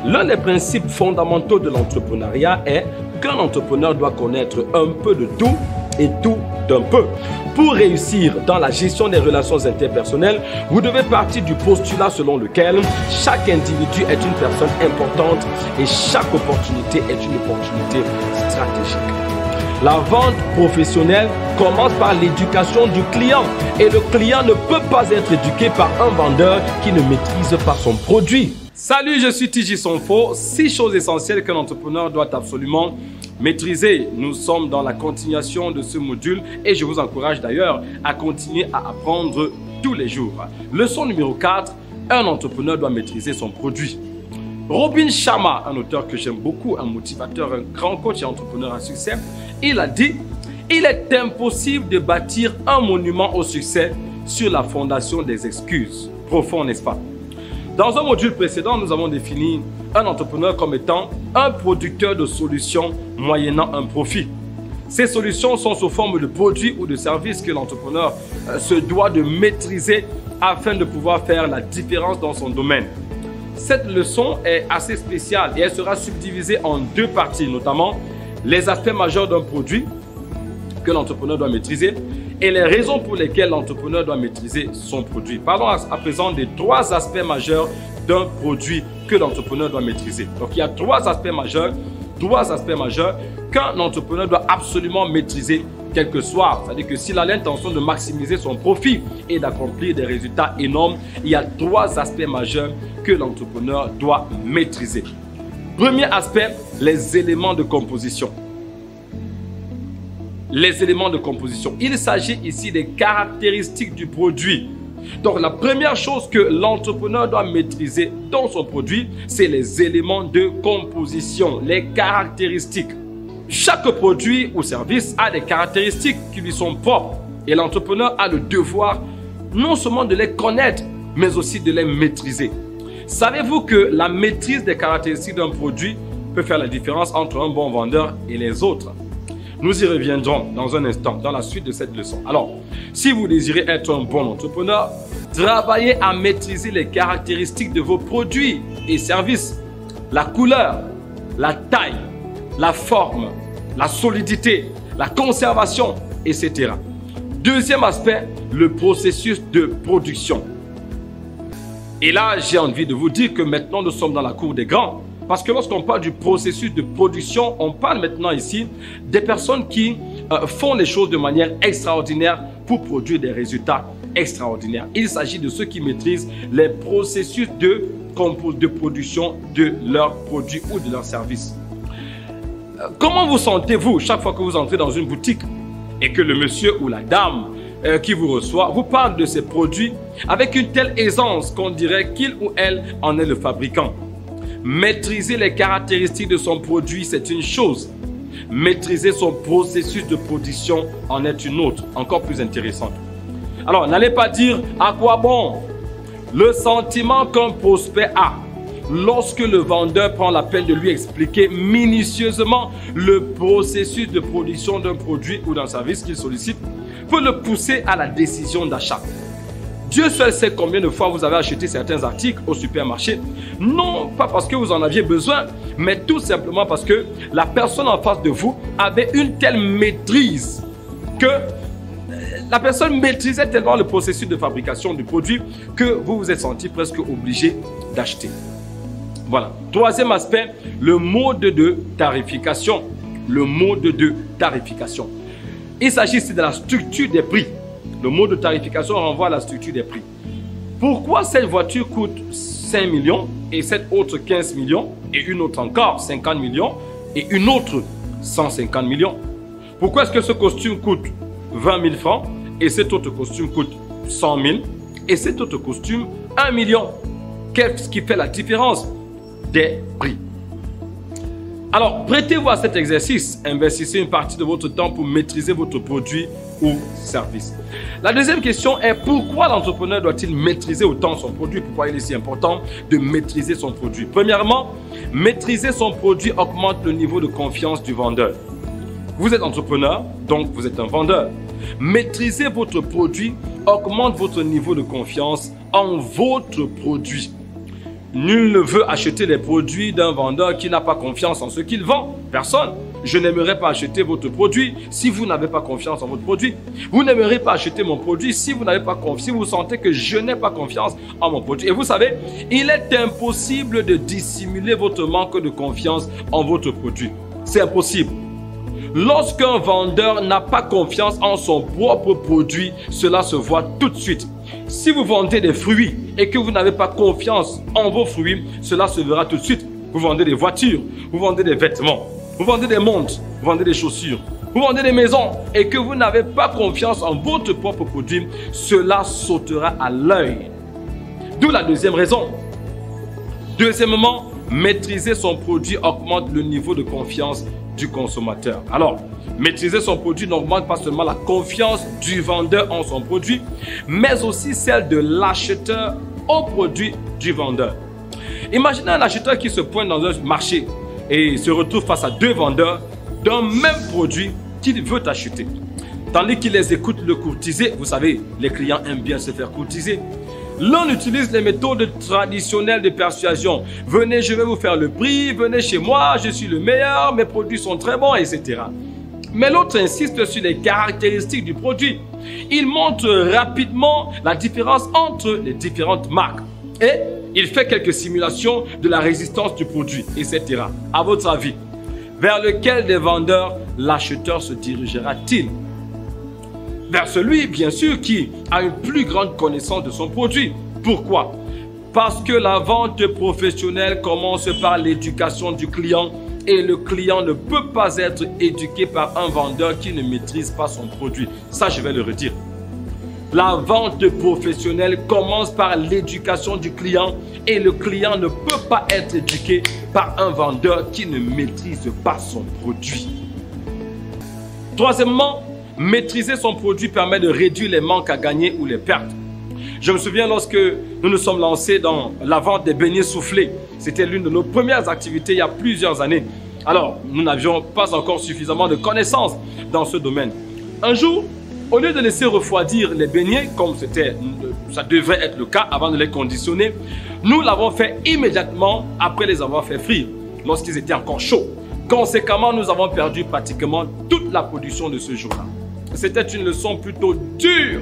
L'un des principes fondamentaux de l'entrepreneuriat est qu'un entrepreneur doit connaître un peu de tout et tout d'un peu. Pour réussir dans la gestion des relations interpersonnelles, vous devez partir du postulat selon lequel chaque individu est une personne importante et chaque opportunité est une opportunité stratégique. La vente professionnelle commence par l'éducation du client et le client ne peut pas être éduqué par un vendeur qui ne maîtrise pas son produit. Salut, je suis TJ Sonfo. 6 choses essentielles qu'un entrepreneur doit absolument maîtriser. Nous sommes dans la continuation de ce module et je vous encourage d'ailleurs à continuer à apprendre tous les jours. Leçon numéro 4, un entrepreneur doit maîtriser son produit. Robin Sharma, un auteur que j'aime beaucoup, un motivateur, un grand coach et entrepreneur à succès, il a dit « Il est impossible de bâtir un monument au succès sur la fondation des excuses. » Profond, n'est-ce pas? Dans un module précédent, nous avons défini un entrepreneur comme étant un producteur de solutions moyennant un profit. Ces solutions sont sous forme de produits ou de services que l'entrepreneur se doit de maîtriser afin de pouvoir faire la différence dans son domaine. Cette leçon est assez spéciale et elle sera subdivisée en 2 parties, notamment les aspects majeurs d'un produit que l'entrepreneur doit maîtriser et les raisons pour lesquelles l'entrepreneur doit maîtriser son produit. Parlons à présent des 3 aspects majeurs d'un produit que l'entrepreneur doit maîtriser. Donc il y a 3 aspects majeurs qu'un entrepreneur doit absolument maîtriser quel que soit. C'est-à-dire que s'il a l'intention de maximiser son profit et d'accomplir des résultats énormes, il y a 3 aspects majeurs que l'entrepreneur doit maîtriser. Premier aspect, les éléments de composition. Les éléments de composition. Il s'agit ici des caractéristiques du produit. Donc la première chose que l'entrepreneur doit maîtriser dans son produit, c'est les éléments de composition, les caractéristiques. Chaque produit ou service a des caractéristiques qui lui sont propres et l'entrepreneur a le devoir non seulement de les connaître, mais aussi de les maîtriser. Savez-vous que la maîtrise des caractéristiques d'un produit peut faire la différence entre un bon vendeur et les autres? Nous y reviendrons dans un instant, dans la suite de cette leçon. Alors, si vous désirez être un bon entrepreneur, travaillez à maîtriser les caractéristiques de vos produits et services. La couleur, la taille, la forme, la solidité, la conservation, etc. Deuxième aspect, le processus de production. Et là, j'ai envie de vous dire que maintenant, nous sommes dans la cour des grands. Parce que lorsqu'on parle du processus de production, on parle maintenant ici des personnes qui font les choses de manière extraordinaire pour produire des résultats extraordinaires. Il s'agit de ceux qui maîtrisent les processus de production de leurs produits ou de leurs services. Comment vous sentez-vous chaque fois que vous entrez dans une boutique et que le monsieur ou la dame qui vous reçoit vous parle de ses produits avec une telle aisance qu'on dirait qu'il ou elle en est le fabricant? Maîtriser les caractéristiques de son produit, c'est une chose. Maîtriser son processus de production en est une autre, encore plus intéressante. Alors, n'allez pas dire à quoi bon. Le sentiment qu'un prospect a lorsque le vendeur prend la peine de lui expliquer minutieusement le processus de production d'un produit ou d'un service qu'il sollicite peut le pousser à la décision d'achat. Dieu seul sait combien de fois vous avez acheté certains articles au supermarché, non pas parce que vous en aviez besoin, mais tout simplement parce que la personne en face de vous avait une telle maîtrise que la personne maîtrisait tellement le processus de fabrication du produit que vous vous êtes senti presque obligé d'acheter. Voilà. Troisième aspect, le mode de tarification. Le mode de tarification. Il s'agit ici de la structure des prix. Le mode de tarification renvoie à la structure des prix. Pourquoi cette voiture coûte 5 millions et cette autre 15 millions et une autre encore 50 millions et une autre 150 millions? Pourquoi est-ce que ce costume coûte 20 000 francs et cet autre costume coûte 100 000 et cet autre costume 1 million? Qu'est-ce qui fait la différence des prix? Alors, prêtez-vous à cet exercice. Investissez une partie de votre temps pour maîtriser votre produit ou service. La deuxième question est pourquoi l'entrepreneur doit-il maîtriser autant son produit? Pourquoi il est si important de maîtriser son produit? Premièrement, maîtriser son produit augmente le niveau de confiance du vendeur. Vous êtes entrepreneur, donc vous êtes un vendeur. Maîtriser votre produit augmente votre niveau de confiance en votre produit. Nul ne veut acheter les produits d'un vendeur qui n'a pas confiance en ce qu'il vend. Personne. Je n'aimerais pas acheter votre produit si vous n'avez pas confiance en votre produit. Vous n'aimerez pas acheter mon produit si vous n'avez pas confiance, si vous sentez que je n'ai pas confiance en mon produit. Et vous savez, il est impossible de dissimuler votre manque de confiance en votre produit. C'est impossible. Lorsqu'un vendeur n'a pas confiance en son propre produit, cela se voit tout de suite. Si vous vendez des fruits et que vous n'avez pas confiance en vos fruits, cela se verra tout de suite. Vous vendez des voitures, vous vendez des vêtements, vous vendez des montres, vous vendez des chaussures, vous vendez des maisons et que vous n'avez pas confiance en votre propre produit, cela sautera à l'œil. D'où la deuxième raison. Deuxièmement, maîtriser son produit augmente le niveau de confiance du consommateur. Alors, maîtriser son produit n'augmente pas seulement la confiance du vendeur en son produit, mais aussi celle de l'acheteur au produit du vendeur. Imaginez un acheteur qui se pointe dans un marché et se retrouve face à deux vendeurs d'un même produit qu'il veut acheter. Tandis qu'il les écoute le courtiser, vous savez, les clients aiment bien se faire courtiser. L'un utilise les méthodes traditionnelles de persuasion. Venez, je vais vous faire le prix, venez chez moi, je suis le meilleur, mes produits sont très bons, etc. Mais l'autre insiste sur les caractéristiques du produit. Il montre rapidement la différence entre les différentes marques. Et il fait quelques simulations de la résistance du produit, etc. À votre avis, vers lequel des vendeurs l'acheteur se dirigera-t-il? Vers celui, bien sûr, qui a une plus grande connaissance de son produit. Pourquoi? Parce que la vente professionnelle commence par l'éducation du client et le client ne peut pas être éduqué par un vendeur qui ne maîtrise pas son produit. Ça, je vais le redire. La vente professionnelle commence par l'éducation du client et le client ne peut pas être éduqué par un vendeur qui ne maîtrise pas son produit. Troisièmement, maîtriser son produit permet de réduire les manques à gagner ou les pertes. Je me souviens lorsque nous nous sommes lancés dans la vente des beignets soufflés. C'était l'une de nos premières activités il y a plusieurs années. Alors, nous n'avions pas encore suffisamment de connaissances dans ce domaine. Un jour, au lieu de laisser refroidir les beignets, comme ça devrait être le cas avant de les conditionner, nous l'avons fait immédiatement après les avoir fait frire, lorsqu'ils étaient encore chauds. Conséquemment, nous avons perdu pratiquement toute la production de ce jour-là. C'était une leçon plutôt dure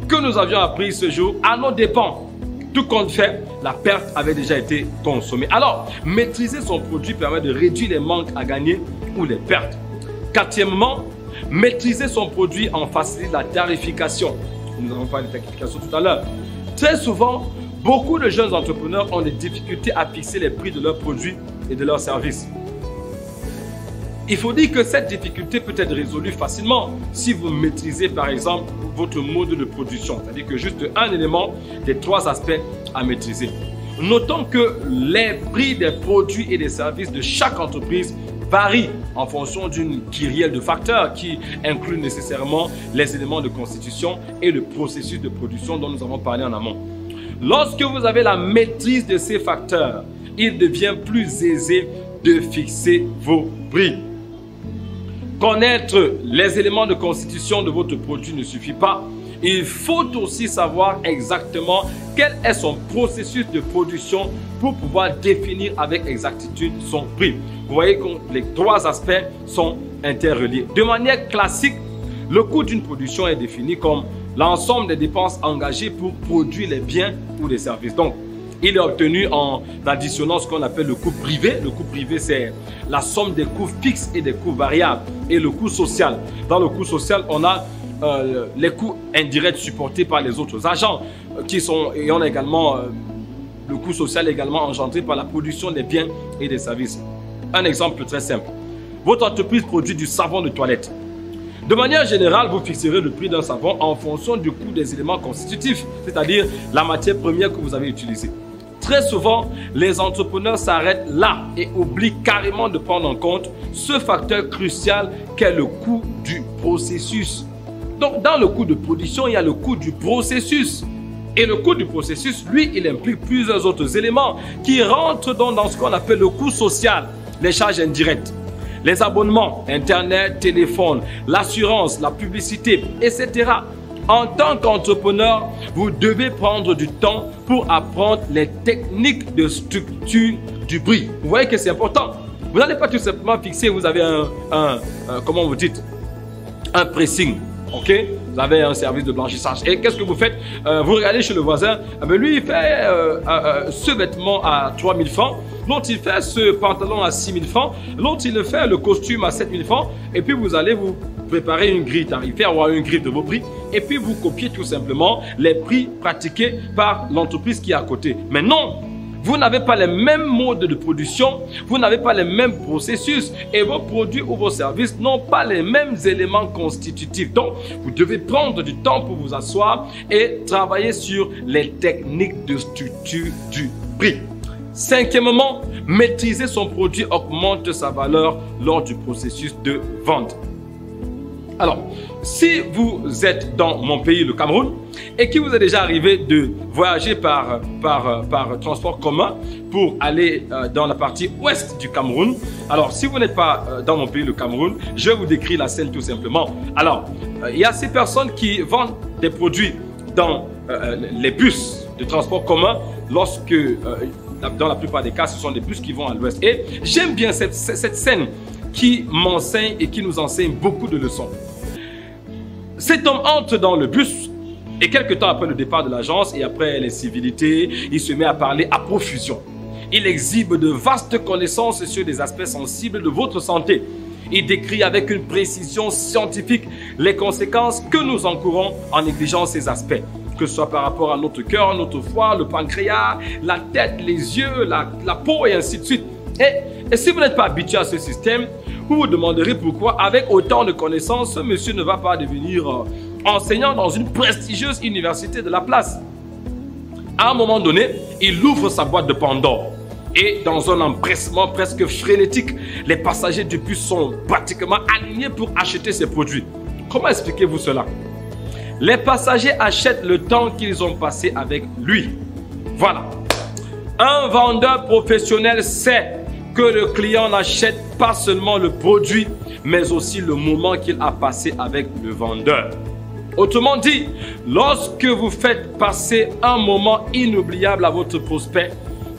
que nous avions apprise ce jour à nos dépens. Tout compte fait, la perte avait déjà été consommée. Alors, maîtriser son produit permet de réduire les manques à gagner ou les pertes. Quatrièmement, maîtriser son produit en facilite la tarification. Nous avons parlé de tarification tout à l'heure. Très souvent, beaucoup de jeunes entrepreneurs ont des difficultés à fixer les prix de leurs produits et de leurs services. Il faut dire que cette difficulté peut être résolue facilement si vous maîtrisez par exemple votre mode de production. C'est-à-dire que juste un élément des trois aspects à maîtriser. Notons que les prix des produits et des services de chaque entreprise varient en fonction d'une kyrielle de facteurs qui inclut nécessairement les éléments de constitution et le processus de production dont nous avons parlé en amont. Lorsque vous avez la maîtrise de ces facteurs, il devient plus aisé de fixer vos prix. Connaître les éléments de constitution de votre produit ne suffit pas. Il faut aussi savoir exactement quel est son processus de production pour pouvoir définir avec exactitude son prix. Vous voyez que les trois aspects sont interreliés. De manière classique, le coût d'une production est défini comme l'ensemble des dépenses engagées pour produire les biens ou les services. Donc, il est obtenu en additionnant ce qu'on appelle le coût privé. Le coût privé, c'est la somme des coûts fixes et des coûts variables. Et le coût social. Dans le coût social, on a les coûts indirects supportés par les autres agents et on a également le coût social également engendré par la production des biens et des services. Un exemple très simple. Votre entreprise produit du savon de toilette. De manière générale, vous fixerez le prix d'un savon en fonction du coût des éléments constitutifs, c'est-à-dire la matière première que vous avez utilisée. Très souvent, les entrepreneurs s'arrêtent là et oublient carrément de prendre en compte ce facteur crucial qu'est le coût du processus. Donc, dans le coût de production, il y a le coût du processus. Et le coût du processus, lui, il implique plusieurs autres éléments qui rentrent donc dans ce qu'on appelle le coût social, les charges indirectes. Les abonnements, Internet, téléphone, l'assurance, la publicité, etc. En tant qu'entrepreneur, vous devez prendre du temps pour apprendre les techniques de structure du prix. Vous voyez que c'est important. Vous n'allez pas tout simplement fixer, vous avez comment vous dites, un pressing. Ok, vous avez un service de blanchissage. Et qu'est-ce que vous faites? Vous regardez chez le voisin, lui il fait ce vêtement à 3000 francs, l'autre il fait ce pantalon à 6000 francs, l'autre il fait le costume à 7000 francs, et puis vous allez vous préparer une grille tarifaire ou une grille de vos prix, et puis vous copiez tout simplement les prix pratiqués par l'entreprise qui est à côté. Mais non! Vous n'avez pas les mêmes modes de production, vous n'avez pas les mêmes processus et vos produits ou vos services n'ont pas les mêmes éléments constitutifs. Donc, vous devez prendre du temps pour vous asseoir et travailler sur les techniques de structure du prix. Cinquièmement, maîtriser son produit augmente sa valeur lors du processus de vente. Alors, si vous êtes dans mon pays, le Cameroun, et qu'il vous est déjà arrivé de voyager par transport commun pour aller dans la partie ouest du Cameroun, alors si vous n'êtes pas dans mon pays, le Cameroun, je vais vous décrire la scène tout simplement. Alors, il y a ces personnes qui vendent des produits dans les bus de transport commun lorsque, dans la plupart des cas, ce sont des bus qui vont à l'ouest. Et j'aime bien cette scène qui m'enseigne et qui nous enseigne beaucoup de leçons. Cet homme entre dans le bus et quelques temps après le départ de l'agence et après les civilités, il se met à parler à profusion. Il exhibe de vastes connaissances sur des aspects sensibles de votre santé. Il décrit avec une précision scientifique les conséquences que nous encourons en négligeant ces aspects, que ce soit par rapport à notre cœur, notre foie, le pancréas, la tête, les yeux, la peau et ainsi de suite. Et si vous n'êtes pas habitué à ce système, vous vous demanderez pourquoi, avec autant de connaissances, ce monsieur ne va pas devenir enseignant dans une prestigieuse université de la place. À un moment donné, il ouvre sa boîte de Pandore. Et dans un empressement presque frénétique, les passagers du bus sont pratiquement alignés pour acheter ces produits. Comment expliquez-vous cela? Les passagers achètent le temps qu'ils ont passé avec lui. Voilà. Un vendeur professionnel sait que le client n'achète pas seulement le produit, mais aussi le moment qu'il a passé avec le vendeur. Autrement dit, lorsque vous faites passer un moment inoubliable à votre prospect,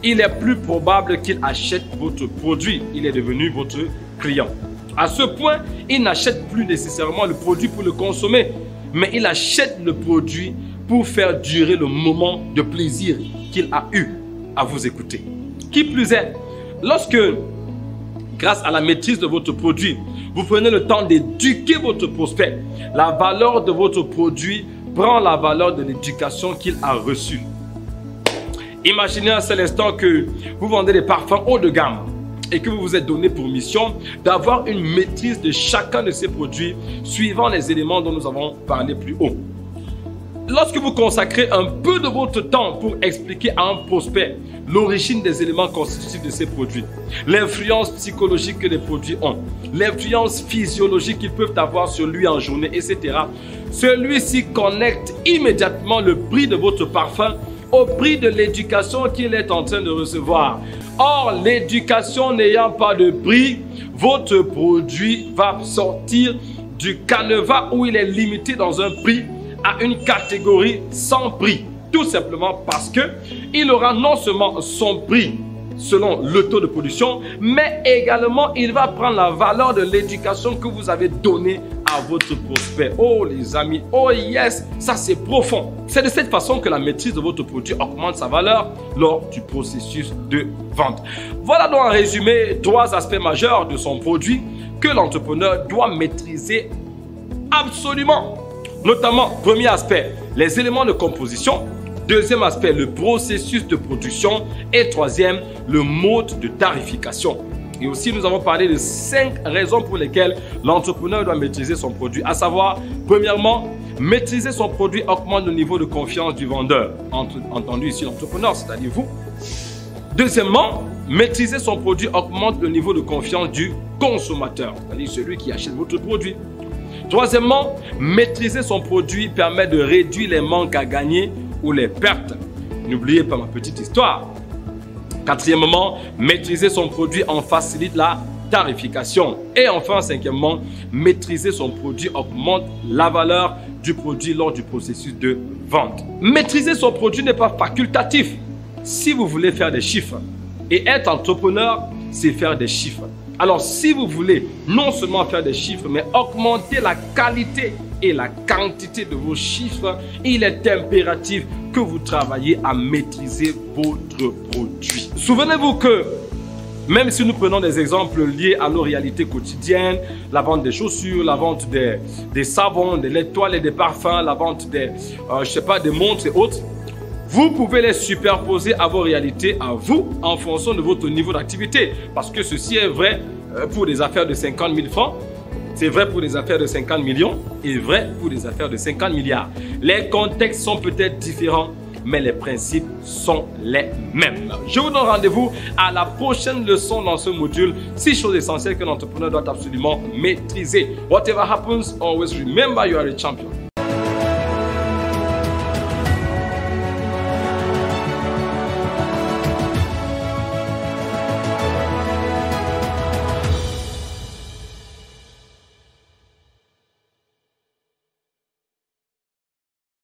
il est plus probable qu'il achète votre produit. Il est devenu votre client. À ce point, il n'achète plus nécessairement le produit pour le consommer, mais il achète le produit pour faire durer le moment de plaisir qu'il a eu à vous écouter. Qui plus est, lorsque, grâce à la maîtrise de votre produit, vous prenez le temps d'éduquer votre prospect, la valeur de votre produit prend la valeur de l'éducation qu'il a reçue. Imaginez un seul instant que vous vendez des parfums haut de gamme et que vous vous êtes donné pour mission d'avoir une maîtrise de chacun de ces produits suivant les éléments dont nous avons parlé plus haut. Lorsque vous consacrez un peu de votre temps pour expliquer à un prospect l'origine des éléments constitutifs de ces produits, l'influence psychologique que les produits ont, l'influence physiologique qu'ils peuvent avoir sur lui en journée, etc., celui-ci connecte immédiatement le prix de votre parfum au prix de l'éducation qu'il est en train de recevoir. Or, l'éducation n'ayant pas de prix, votre produit va sortir du canevas où il est limité dans un prix à une catégorie sans prix. Tout simplement parce que il aura non seulement son prix selon le taux de production, mais également il va prendre la valeur de l'éducation que vous avez donnée à votre prospect. Oh les amis, oh yes, ça c'est profond. C'est de cette façon que la maîtrise de votre produit augmente sa valeur lors du processus de vente. Voilà donc en résumé 3 aspects majeurs de son produit que l'entrepreneur doit maîtriser absolument. Notamment, premier aspect, les éléments de composition. Deuxième aspect, le processus de production. Et troisième, le mode de tarification. Et aussi, nous avons parlé de 5 raisons pour lesquelles l'entrepreneur doit maîtriser son produit. À savoir, premièrement, maîtriser son produit augmente le niveau de confiance du vendeur. Entendu ici l'entrepreneur, c'est-à-dire vous. Deuxièmement, maîtriser son produit augmente le niveau de confiance du consommateur, c'est-à-dire celui qui achète votre produit. Troisièmement, maîtriser son produit permet de réduire les manques à gagner ou les pertes. N'oubliez pas ma petite histoire. Quatrièmement, maîtriser son produit en facilite la tarification. Et enfin, cinquièmement, maîtriser son produit augmente la valeur du produit lors du processus de vente. Maîtriser son produit n'est pas facultatif. Si vous voulez faire des chiffres, et être entrepreneur, c'est faire des chiffres. Alors, si vous voulez non seulement faire des chiffres, mais augmenter la qualité et la quantité de vos chiffres, il est impératif que vous travaillez à maîtriser votre produit. Souvenez-vous que même si nous prenons des exemples liés à nos réalités quotidiennes, la vente des chaussures, la vente des savons, des laits de toilette, des parfums, la vente des montres et autres, vous pouvez les superposer à vos réalités, à vous, en fonction de votre niveau d'activité. Parce que ceci est vrai pour des affaires de 50 000 francs, c'est vrai pour des affaires de 50 millions et vrai pour des affaires de 50 milliards. Les contextes sont peut-être différents, mais les principes sont les mêmes. Je vous donne rendez-vous à la prochaine leçon dans ce module. 6 choses essentielles qu'un entrepreneur doit absolument maîtriser. Whatever happens, always remember you are a champion.